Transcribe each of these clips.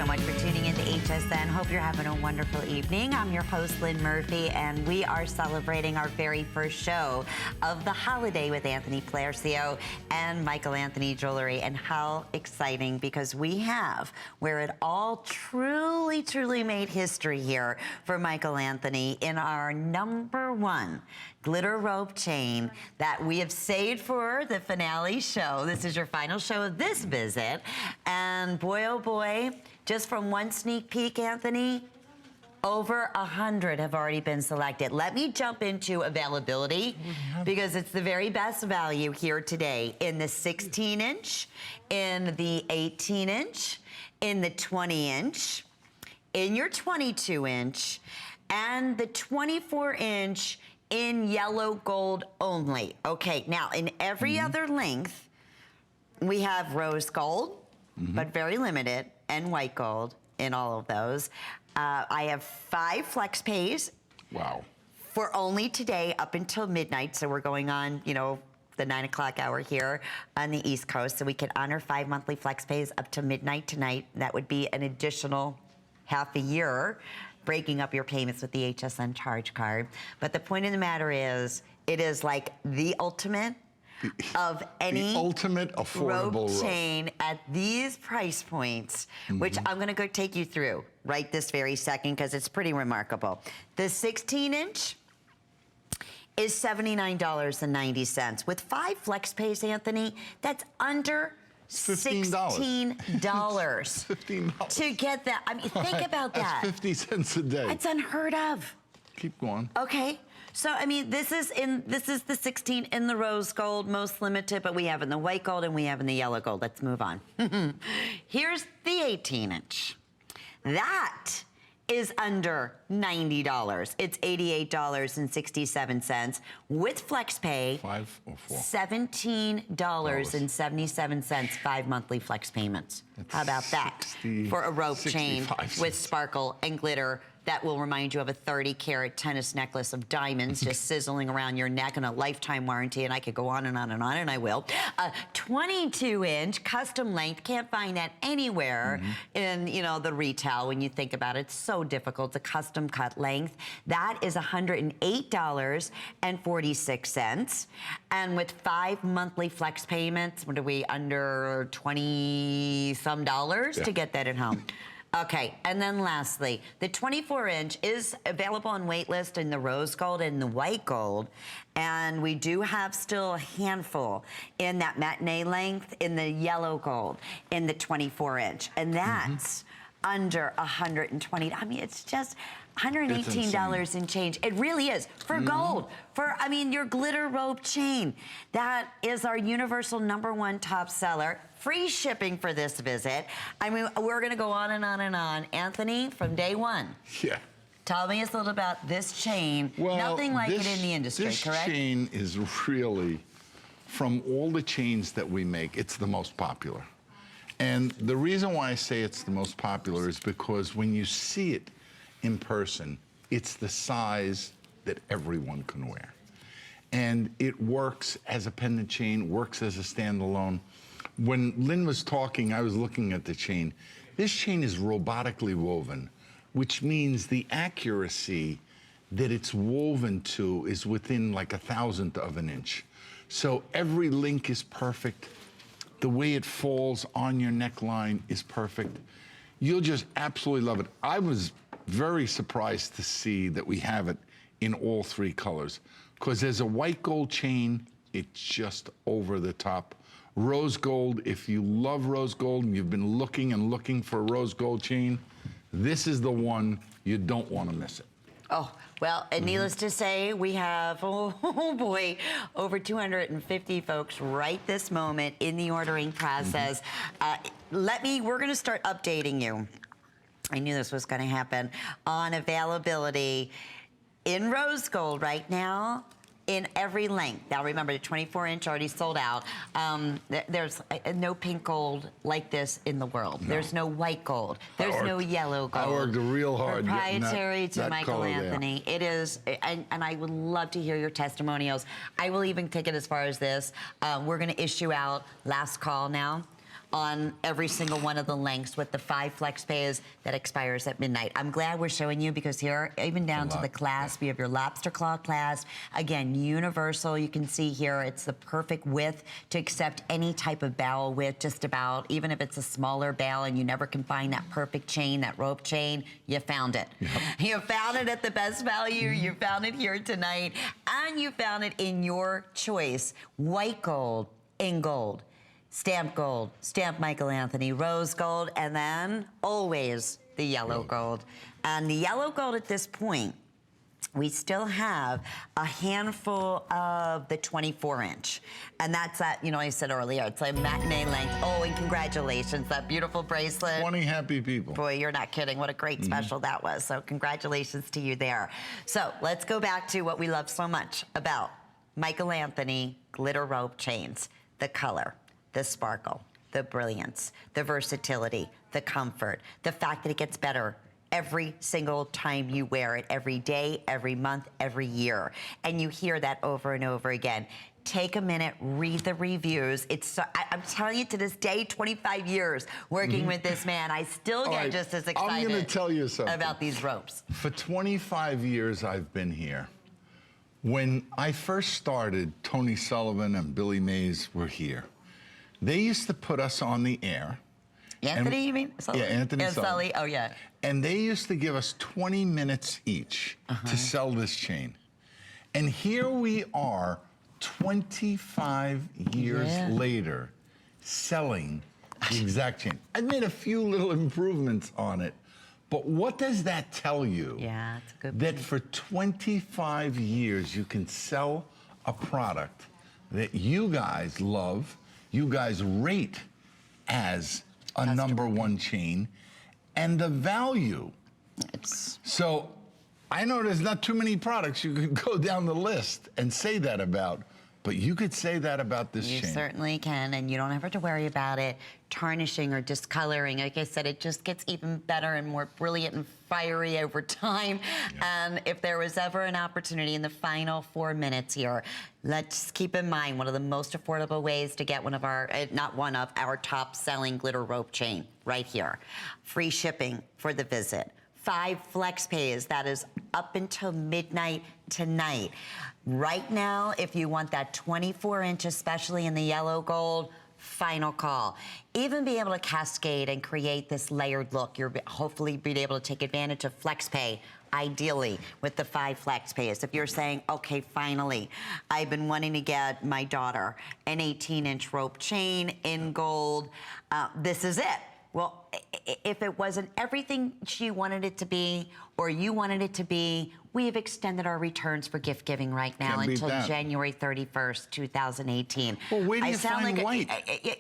much for tuning in to HSN. Hope you're having a wonderful evening. I'm your host, Lynn Murphy, and we are celebrating our very first show of the holiday with Anthony Flaircio and Michael Anthony Jewelry. And how exciting, because we have where it all truly, truly made history here for Michael Anthony in our #1 glitter rope chain that we have saved for the finale show. This is your final show of this visit. And boy, oh boy, just from one sneak peek, Anthony, over 100 have already been selected. Let me jump into availability because it's the very best value here today in the 16-inch, in the 18-inch, in the 20-inch, in your 22-inch, and the 24-inch in yellow gold only. Okay, now in every other length, we have rose gold, but very limited, and white gold in all of those. I have 5 flex pays. Wow. For only today up until midnight. So we're going on, you know, the 9 o'clock hour here on the East Coast. So we can honor 5 monthly flex pays up to midnight tonight. That would be an additional half a year, breaking up your payments with the HSN charge card. But the point of the matter is, it is like the ultimate of any ultimate affordable rope chain at these price points, which I'm gonna go take you through right this very second because it's pretty remarkable. The 16-inch is $79.90. With 5 flex pays, Anthony, that's under $16. $15. To get that. I mean, think about that. That's 50 cents a day. It's unheard of. Keep going. Okay. So, I mean, this is the 16 in the rose gold, most limited, but we have in the white gold and we have in the yellow gold. Let's move on. Here's the 18-inch. That is under $90. It's $88.67 with flex pay. 5 or 4? $17.77, 5 monthly flex payments. How about that for a rope chain with sparkle and glitter that will remind you of a 30-carat tennis necklace of diamonds just sizzling around your neck, and a lifetime warranty, and I could go on and on and on, and I will. 22-inch custom length, can't find that anywhere in, you know, the retail when you think about it. It's so difficult. It's a custom cut length. That is $108.46. And with 5 monthly flex payments, what are we, under 20-some dollars to get that at home? Okay, and then lastly, the 24-inch is available on waitlist in the rose gold and the white gold, and we do have still a handful in that matinee length in the yellow gold in the 24-inch, and that's under $120. I mean, it's just $118 and change. It really is. For gold, for, I mean, your glitter rope chain. That is our universal #1 top seller. Free shipping for this visit. I mean, we're gonna go on and on and on. Anthony, from day one. Yeah. Tell me a little about this chain. Well, nothing like it in the industry, correct? This chain is really, from all the chains that we make, it's the most popular. And the reason why I say it's the most popular is because when you see it in person, it's the size that everyone can wear. And it works as a pendant chain, works as a standalone. When Lynn was talking, I was looking at the chain. This chain is robotically woven, which means the accuracy that it's woven to is within like 1/1000th of an inch. So every link is perfect. The way it falls on your neckline is perfect. You'll just absolutely love it. I was very surprised to see that we have it in all 3 colors, because there's a white gold chain, it's just over the top. Rose gold, if you love rose gold and you've been looking and looking for a rose gold chain, this is the one. You don't want to miss it. Oh, well, and needless to say, we have, oh boy, over 250 folks right this moment in the ordering process. We're gonna start updating you. I knew this was gonna happen, on availability in rose gold right now, in every length. Now remember, the 24-inch already sold out. There's no pink gold like this in the world. No. There's no white gold. There's no yellow gold. I worked real hard. Proprietary to Michael Anthony. It is, and I would love to hear your testimonials. I will even take it as far as this. We're gonna issue out last call now on every single one of the lengths with the 5 flex pays that expires at midnight. I'm glad we're showing you because here, even down to the clasp, you have your lobster claw clasp. Again, universal. You can see here it's the perfect width to accept any type of barrel width, just about. Even if it's a smaller barrel and you never can find that perfect chain, that rope chain, you found it. Yep. You found it at the best value. You found it here tonight, and you found it in your choice. White gold, in gold, stamped Michael Anthony, rose gold, and then always the yellow gold. And the yellow gold at this point, we still have a handful of the 24-inch. And that's that, you know, I said earlier, it's a matinee length. Oh, and congratulations, that beautiful bracelet. 20 happy people. Boy, you're not kidding. What a great special that was. So congratulations to you there. So let's go back to what we love so much about Michael Anthony glitter rope chains. The color, the sparkle, the brilliance, the versatility, the comfort, the fact that it gets better every single time you wear it, every day, every month, every year. And you hear that over and over again. Take a minute, read the reviews. It's so, I'm telling you, to this day, 25 years working with this man, I still get just as excited. I'm going to tell you something about these ropes. For 25 years I've been here. When I first started, Tony Sullivan and Billy Mays were here. They used to put us on the air. Anthony, you mean? Sully? Yeah, Anthony and Sullivan. Sully, oh yeah. And they used to give us 20 minutes each to sell this chain. And here we are, 25 years later, selling the exact chain. I made a few little improvements on it, but what does that tell you? Yeah, it's a good That for 25 years, you can sell a product that you guys love, you guys rate as a #1 chain, and the value. So I know there's not too many products you could go down the list and say that about, but you could say that about this chain. You certainly can, and you don't have to worry about it tarnishing or discoloring. Like I said, it just gets even better and more brilliant and fiery over time. And if there was ever an opportunity in the final 4 minutes here, let's keep in mind one of the most affordable ways to get one of our, not one of, our top selling glitter rope chain right here. Free shipping for the visit. 5 flex pays, that is up until midnight tonight. Right now, if you want that 24-inch, especially in the yellow gold, final call. Even be able to cascade and create this layered look. You're hopefully being able to take advantage of flex pay, ideally, with the 5 flex pays. If you're saying, okay, finally, I've been wanting to get my daughter an 18-inch rope chain in gold, this is it. Well, if it wasn't everything she wanted it to be, or you wanted it to be, we have extended our returns for gift giving right now until January 31st, 2018. Well, where do you find white?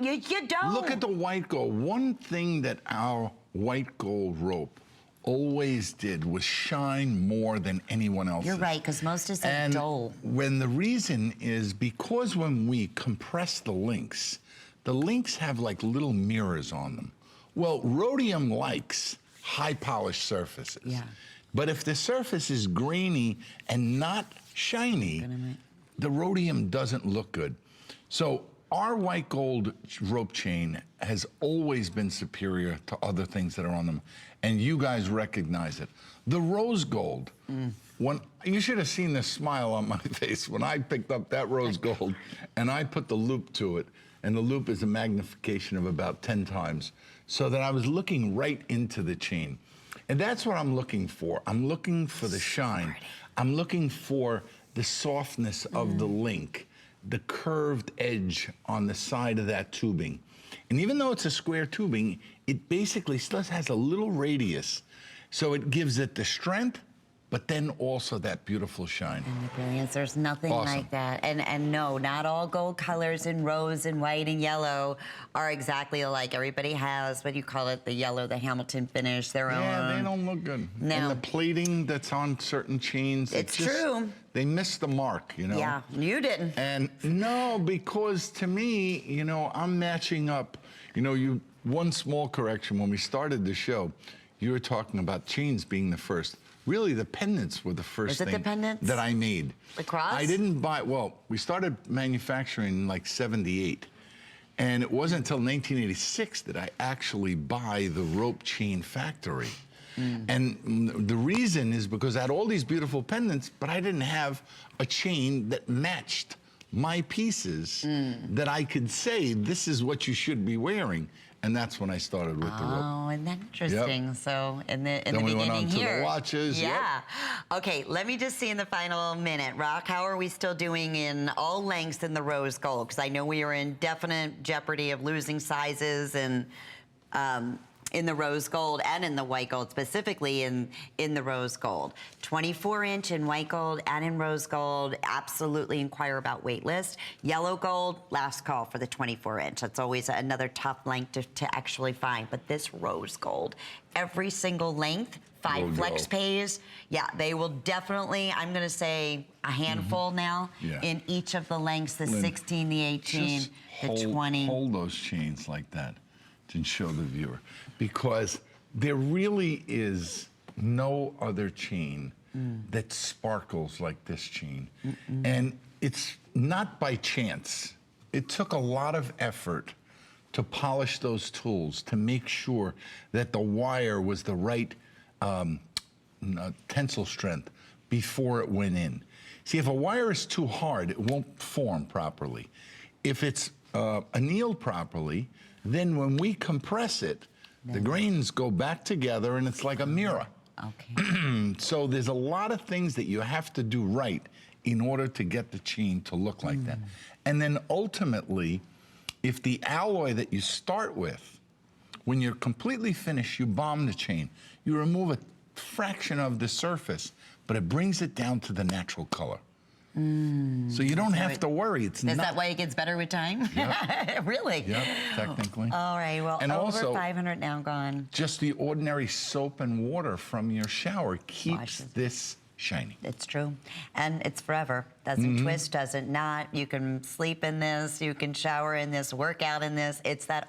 You don't. Look at the white gold. One thing that our white gold rope always did was shine more than anyone else's. You're right, because most is dull. When the reason is because when we compress the links have like little mirrors on them. Well, rhodium likes high polished surfaces. Yeah. But if the surface is grainy and not shiny, the rhodium doesn't look good. So our white gold rope chain has always been superior to other things that are on them, and you guys recognize it. The rose gold, when you should have seen the smile on my face when I picked up that rose gold and I put the loop to it, and the loop is a magnification of about 10 times, so that I was looking right into the chain. And that's what I'm looking for. I'm looking for the shine. I'm looking for the softness of the link, the curved edge on the side of that tubing. And even though it's a square tubing, it basically still has a little radius. So it gives it the strength, but then also that beautiful shine. And the brilliance, there's nothing like that. And no, not all gold colors in rose and white and yellow are exactly alike. Everybody has, what do you call it, the yellow, the Hamilton finish, their own. Yeah, they don't look good. No. And the plating that's on certain chains. It's true. They missed the mark, you know? Yeah, you didn't. And no, because to me, you know, I'm matching up. You know, one small correction, when we started the show, you were talking about chains being the first. Really, the pendants were the first thing that I made. The cross? I didn't buy, well, we started manufacturing in like '78. And it wasn't until 1986 that I actually buy the rope chain factory. And the reason is because I had all these beautiful pendants, but I didn't have a chain that matched my pieces that I could say, this is what you should be wearing. And that's when I started with the rope. Oh, isn't that interesting? Yep. So in the Then we beginning went on to here, the watches. yeah. Yep. Okay, let me just see in the final minute, Rock. How are we still doing in all lengths in the rose gold? Because I know we are in definite jeopardy of losing sizes and. In the rose gold and in the white gold, specifically in the rose gold. 24-inch in white gold and in rose gold, absolutely inquire about wait list. Yellow gold, last call for the 24-inch. That's always another tough length to actually find. But this rose gold, every single length, 5 flex pays. Yeah, they will definitely, I'm gonna say a handful now in each of the lengths, the Lynn, 16, the 18, the 20. Hold those chains like that to show the viewer, because there really is no other chain that sparkles like this chain. And it's not by chance. It took a lot of effort to polish those tools to make sure that the wire was the right tensile strength before it went in. See, if a wire is too hard, it won't form properly. If it's annealed properly, then when we compress it, the grains go back together and it's like a mirror. Okay. So there's a lot of things that you have to do right in order to get the chain to look like that. And then ultimately, if the alloy that you start with, when you're completely finished, you bomb the chain. You remove a fraction of the surface, but it brings it down to the natural color. So you don't have to worry. Is that why it gets better with time? Yep. Really? Yep, technically. All right, well, and over also, 500 now gone. Just the ordinary soap and water from your shower keeps this shiny. It's true. And it's forever. Doesn't twist, doesn't knot. You can sleep in this, you can shower in this, work out in this. It's that